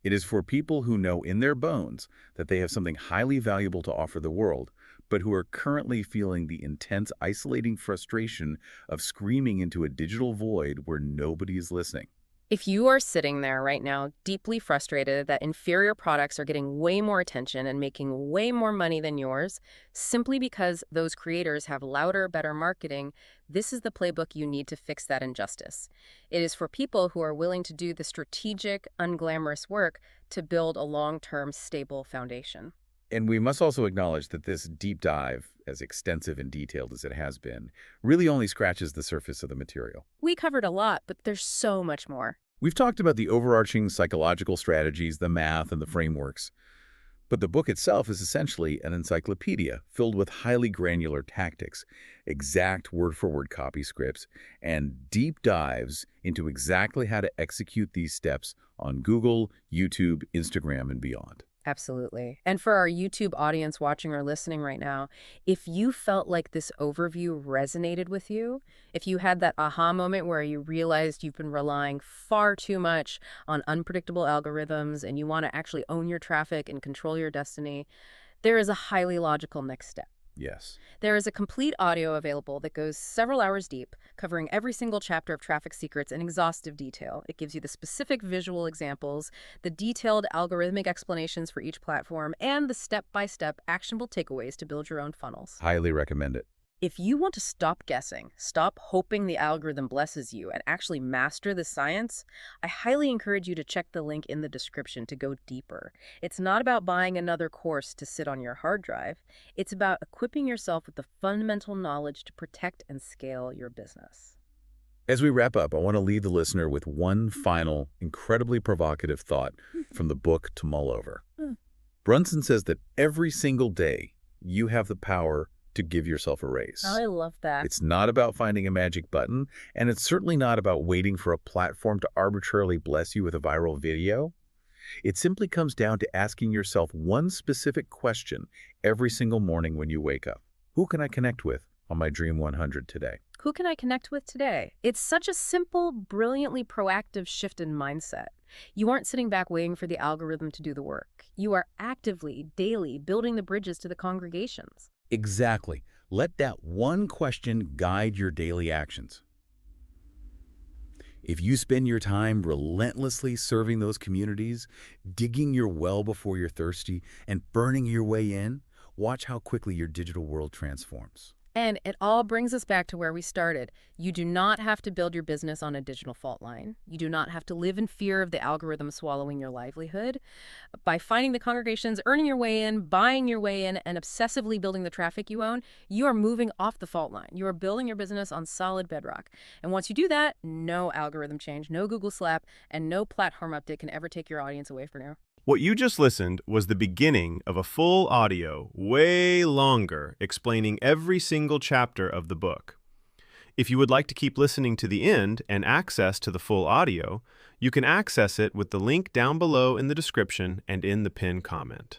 It is for people who know in their bones that they have something highly valuable to offer the world, but who are currently feeling the intense, isolating frustration of screaming into a digital void where nobody is listening. If you are sitting there right now deeply frustrated that inferior products are getting way more attention and making way more money than yours, simply because those creators have louder, better marketing, this is the playbook you need to fix that injustice. It is for people who are willing to do the strategic, unglamorous work to build a long-term, stable foundation. And we must also acknowledge that this deep dive, as extensive and detailed as it has been, really only scratches the surface of the material. We covered a lot, but there's so much more. We've talked about the overarching psychological strategies, the math, and the frameworks. But the book itself is essentially an encyclopedia filled with highly granular tactics, exact word-for-word copy scripts, and deep dives into exactly how to execute these steps on Google, YouTube, Instagram, and beyond. Absolutely. And for our YouTube audience watching or listening right now, if you felt like this overview resonated with you, if you had that aha moment where you realized you've been relying far too much on unpredictable algorithms and you want to actually own your traffic and control your destiny, there is a highly logical next step. Yes. There is a complete audio available that goes several hours deep, covering every single chapter of Traffic Secrets in exhaustive detail. It gives you the specific visual examples, the detailed algorithmic explanations for each platform, and the step-by-step actionable takeaways to build your own funnels. Highly recommend it. If you want to stop guessing, stop hoping the algorithm blesses you, and actually master the science, I highly encourage you to check the link in the description to go deeper. It's not about buying another course to sit on your hard drive. It's about equipping yourself with the fundamental knowledge to protect and scale your business. As we wrap up, I want to leave the listener with one final, incredibly provocative thought from the book to mull over. Brunson says that every single day you have the power to give yourself a raise. I love that. It's not about finding a magic button, and it's certainly not about waiting for a platform to arbitrarily bless you with a viral video. It simply comes down to asking yourself one specific question every single morning when you wake up. Who can I connect with on my Dream 100 today? Who can I connect with today? It's such a simple, brilliantly proactive shift in mindset. You aren't sitting back waiting for the algorithm to do the work. You are actively, daily, building the bridges to the congregations. Exactly. Let that one question guide your daily actions. If you spend your time relentlessly serving those communities, digging your well before you're thirsty, and burning your way in, watch how quickly your digital world transforms. And it all brings us back to where we started. You do not have to build your business on a digital fault line. You do not have to live in fear of the algorithm swallowing your livelihood. By finding the congregations, earning your way in, buying your way in, and obsessively building the traffic you own, you are moving off the fault line. You are building your business on solid bedrock. And once you do that, no algorithm change, no Google slap, and no platform update can ever take your audience away from you. What you just listened was the beginning of a full audio, way longer, explaining every single chapter of the book. If you would like to keep listening to the end and access to the full audio, you can access it with the link down below in the description and in the pinned comment.